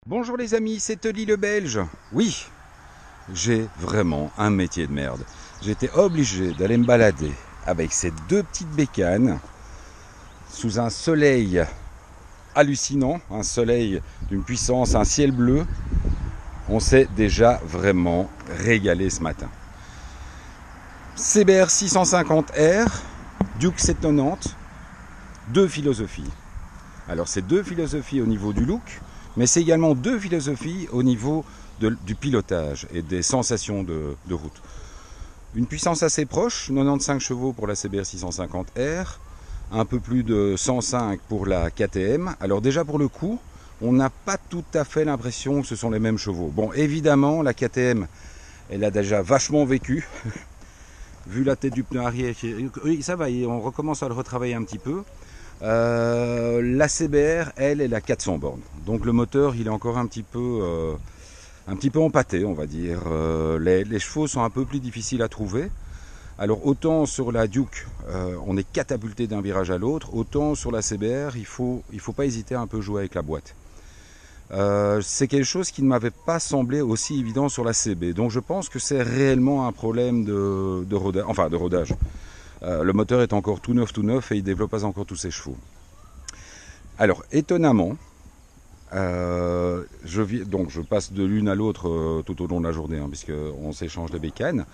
Bonjour les amis, c'est Teddy le Belge. Oui, j'ai vraiment un métier de merde. J'étais obligé d'aller me balader avec ces deux petites bécanes sous un soleil hallucinant, un soleil d'une puissance, un ciel bleu. On s'est déjà vraiment régalé ce matin. CBR 650R, Duke 790, deux philosophies. Alors c'est deux philosophies au niveau du look, mais c'est également deux philosophies au niveau du pilotage et des sensations de route. Une puissance assez proche, 95 chevaux pour la CBR 650R, un peu plus de 105 pour la KTM. Alors déjà pour le coup, on n'a pas tout à fait l'impression que ce sont les mêmes chevaux. Bon, évidemment, la KTM, elle a déjà vachement vécu. Vu la tête du pneu arrière, oui, ça va, on recommence à le retravailler un petit peu. La CBR, elle a 400 bornes. Donc le moteur, il est encore un petit peu empâté, on va dire. Les chevaux sont un peu plus difficiles à trouver. Alors autant sur la Duke, on est catapulté d'un virage à l'autre, autant sur la CBR, il faut pas hésiter à un peu jouer avec la boîte. C'est quelque chose qui ne m'avait pas semblé aussi évident sur la CB. Donc je pense que c'est réellement un problème de rodage. Le moteur est encore tout neuf et il ne développe pas encore tous ses chevaux. Alors étonnamment, je passe de l'une à l'autre tout au long de la journée, puisqu'on s'échange les bécanes.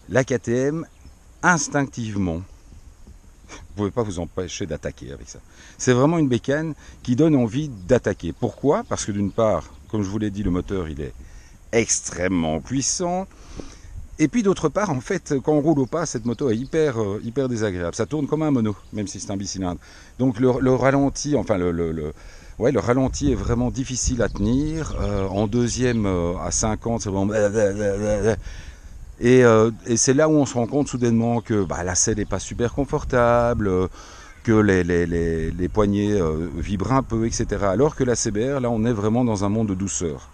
La KTM, instinctivement, vous ne pouvez pas vous empêcher d'attaquer avec ça. C'est vraiment une bécane qui donne envie d'attaquer. Pourquoi? Parce que d'une part, comme je vous l'ai dit, le moteur il est extrêmement puissant. Et puis d'autre part, en fait, quand on roule au pas, cette moto est hyper désagréable. Ça tourne comme un mono, même si c'est un bicylindre. Donc le ralenti, le ralenti est vraiment difficile à tenir. En deuxième à 50, c'est vraiment... Et c'est là où on se rend compte soudainement que la selle n'est pas super confortable, que les poignets vibrent un peu, etc. Alors que la CBR, là, on est vraiment dans un monde de douceur.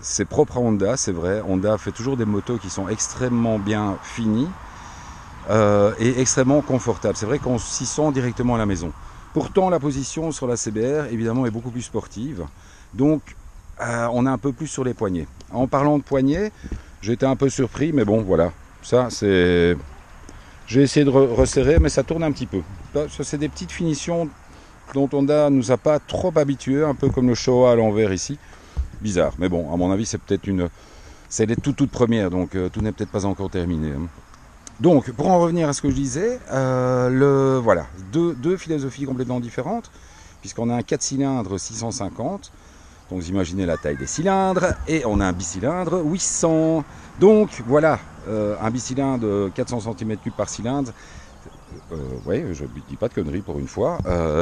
C'est propre à Honda, c'est vrai. Honda fait toujours des motos qui sont extrêmement bien finies et extrêmement confortables. C'est vrai qu'on s'y sent directement à la maison. Pourtant, la position sur la CBR, évidemment, est beaucoup plus sportive. Donc, on est un peu plus sur les poignets. En parlant de poignets, j'étais un peu surpris, mais bon, voilà. Ça, c'est... J'ai essayé de resserrer, mais ça tourne un petit peu. Ça, c'est des petites finitions dont Honda nous a pas trop habitués, un peu comme le Showa à l'envers ici. Bizarre, mais bon, à mon avis, c'est peut-être c'est les toutes premières, donc tout n'est peut-être pas encore terminé. Donc, pour en revenir à ce que je disais, voilà, deux philosophies complètement différentes, puisqu'on a un 4 cylindres 650, donc vous imaginez la taille des cylindres, et on a un bicylindre 800. Donc, voilà, un bicylindre 400 cm3 par cylindre. Ouais, je ne dis pas de conneries pour une fois.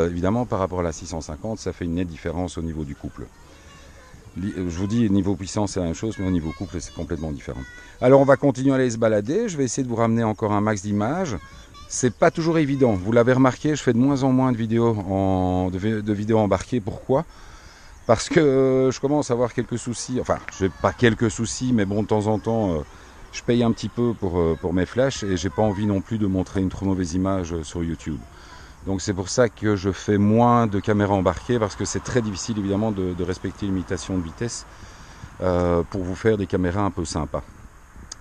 Évidemment, par rapport à la 650, ça fait une nette différence au niveau du couple. Je vous dis, niveau puissance, c'est la même chose, mais au niveau couple, c'est complètement différent. Alors, on va continuer à aller se balader. Je vais essayer de vous ramener encore un max d'images. C'est pas toujours évident. Vous l'avez remarqué, je fais de moins en moins de vidéos, vidéos embarquées. Pourquoi? Parce que je commence à avoir quelques soucis. Enfin, je n'ai pas quelques soucis, mais bon, de temps en temps, je paye un petit peu pour mes flashs et j'ai pas envie non plus de montrer une trop mauvaise image sur YouTube. Donc c'est pour ça que je fais moins de caméras embarquées, parce que c'est très difficile évidemment de respecter les limitations de vitesse pour vous faire des caméras un peu sympas.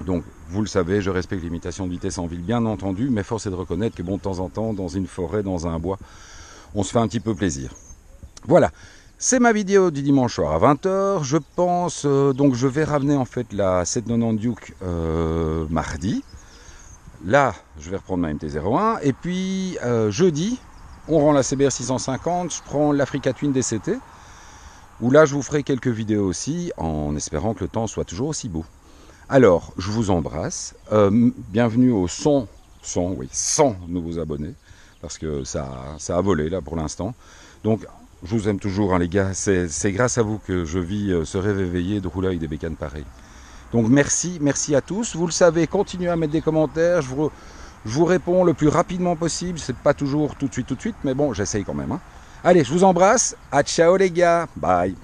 Donc vous le savez, je respecte les limitations de vitesse en ville bien entendu, mais force est de reconnaître que bon, de temps en temps, dans une forêt, dans un bois, on se fait un petit peu plaisir. Voilà, c'est ma vidéo du dimanche soir à 20 h. Je pense, donc je vais ramener en fait la 790 Duke mardi. Là, je vais reprendre ma MT-01. Et puis, jeudi, on rend la CBR 650. Je prends l'Africa Twin DCT. Où là, je vous ferai quelques vidéos aussi, en espérant que le temps soit toujours aussi beau. Alors, je vous embrasse. Bienvenue aux 100 nouveaux abonnés. Parce que ça a volé, là, pour l'instant. Donc, je vous aime toujours, hein, les gars. C'est grâce à vous que je vis ce rêve éveillé de rouler avec des bécanes pareilles. Donc merci à tous. Vous le savez, continuez à mettre des commentaires. Je vous réponds le plus rapidement possible. C'est pas toujours tout de suite, mais bon, j'essaye quand même. Hein. Allez, je vous embrasse. À ciao les gars. Bye.